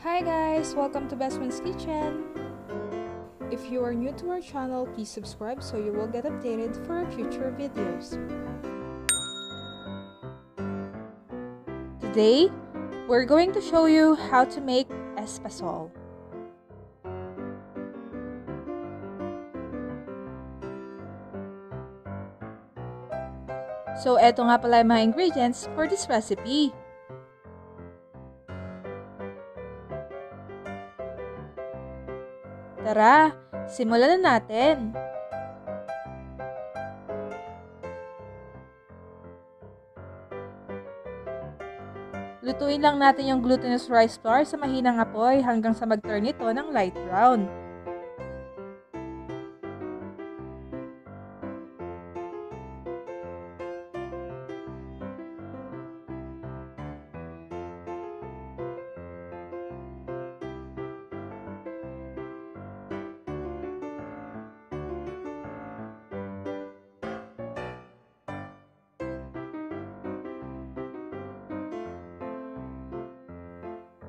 Hi guys! Welcome to Bestfriend's Kitchen! If you are new to our channel, please subscribe so you will get updated for our future videos. Today, we're going to show you how to make espasol. So, eto nga pala yung mga ingredients for this recipe. Tara, simulan na natin! Lutuin lang natin yung glutinous rice flour sa mahinang apoy hanggang sa mag-turn ito ng light brown.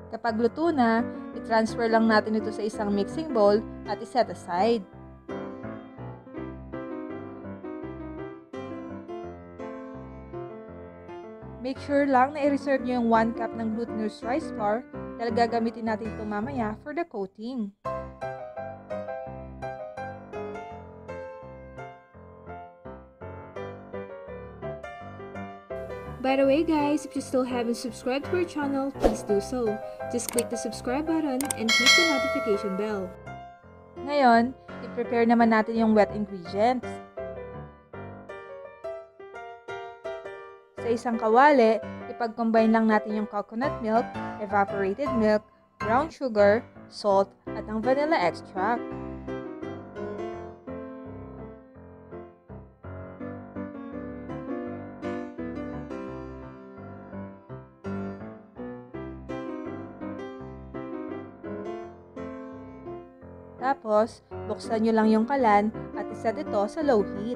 Kapag luto na, i-transfer lang natin ito sa isang mixing bowl at i-set aside. Make sure lang na i-reserve nyo yung 1 cup ng glutinous rice flour dahil gagamitin natin ito mamaya for the coating. By the way guys, if you still haven't subscribed to our channel, please do so. Just click the subscribe button and hit the notification bell. Ngayon, i-prepare naman natin yung wet ingredients. Sa isang kawali, ipag-combine lang natin yung coconut milk, evaporated milk, brown sugar, salt, at ang vanilla extract. Tapos, buksan nyo lang yung kalan at iset ito sa low heat.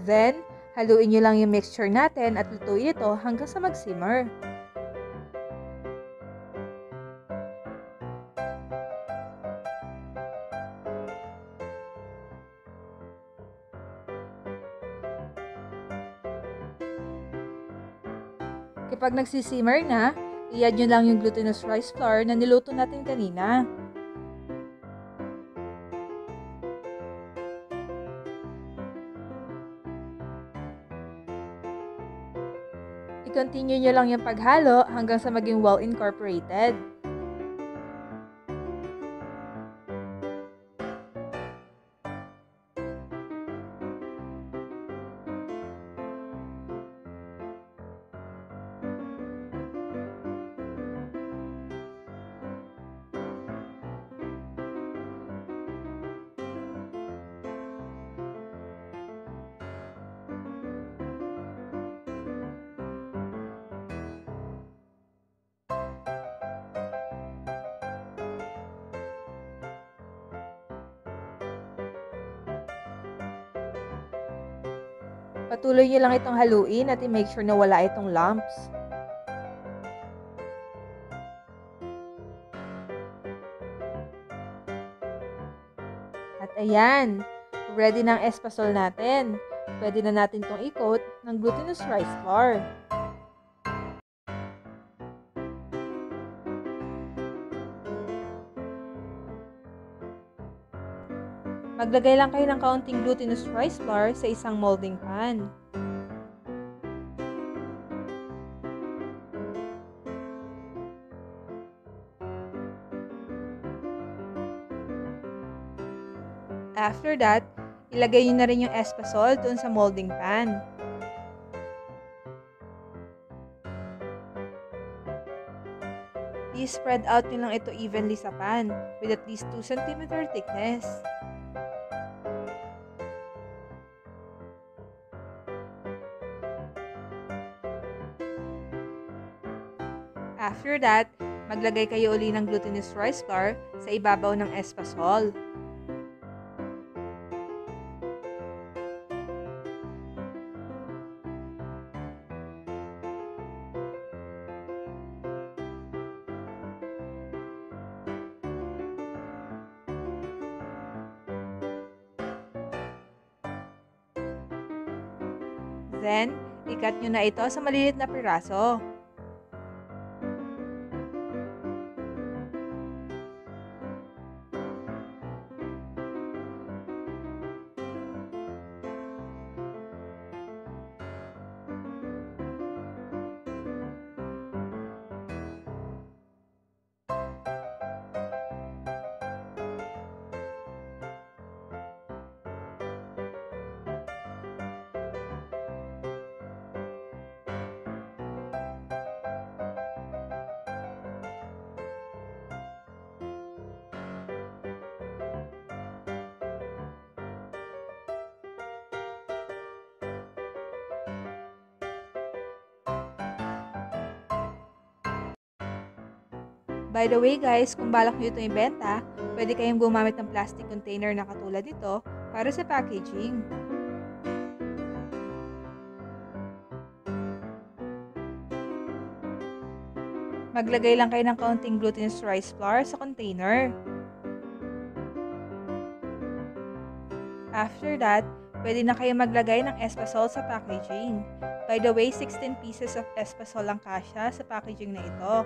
Then, haluin nyo lang yung mixture natin at lutuin ito hanggang sa mag-simmer. Kapag nagsisimmer na, i-add nyo lang yung glutinous rice flour na niluto natin kanina. I-continue nyo lang yung paghalo hanggang sa maging well incorporated. Patuloy nyo lang itong haluin at i-make sure na wala itong lumps. At ayan, ready na ang espasol natin. Pwede na natin itong i-coat ng glutinous rice flour. Maglagay lang kayo ng kaunting glutinous rice flour sa isang molding pan. After that, ilagay nyo na rin yung espasol doon sa molding pan. I-spread out nyo lang ito evenly sa pan with at least 2 cm thickness. After that, maglagay kayo uli ng glutinous rice flour sa ibabaw ng espasol. Then, ikat nyo na ito sa maliliit na piraso. By the way guys, kung balak nyo ito ibenta, pwede kayong gumamit ng plastic container na katulad nito para sa packaging. Maglagay lang kayo ng kaunting glutinous rice flour sa container. After that, pwede na kayo maglagay ng espasol sa packaging. By the way, 16 pieces of espasol lang kasya sa packaging na ito.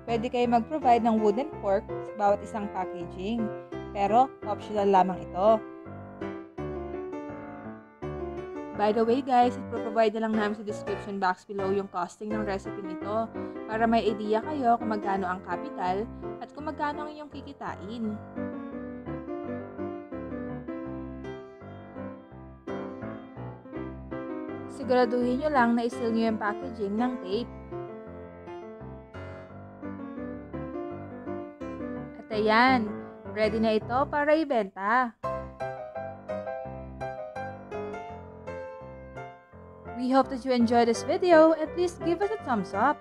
Pwede kayo mag-provide ng wooden fork sa bawat isang packaging, pero optional lamang ito. By the way guys, ipro-provide na lang namin sa description box below yung costing ng recipe nito para may idea kayo kung magkano ang capital at kung magkano ang inyong kikitain. Siguraduhin nyo lang na i-seal nyo yung packaging ng tape. Ayan, ready na ito para ibenta. We hope that you enjoyed this video and please give us a thumbs up.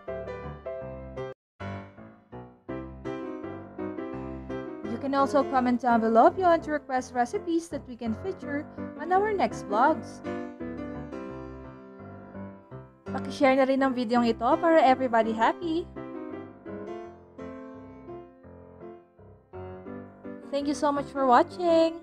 You can also comment down below if you want to request recipes that we can feature on our next vlogs. Paki-share na rin ang video ito para everybody happy. Thank you so much for watching!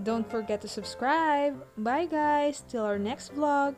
Don't forget to subscribe! Bye guys! Till our next vlog!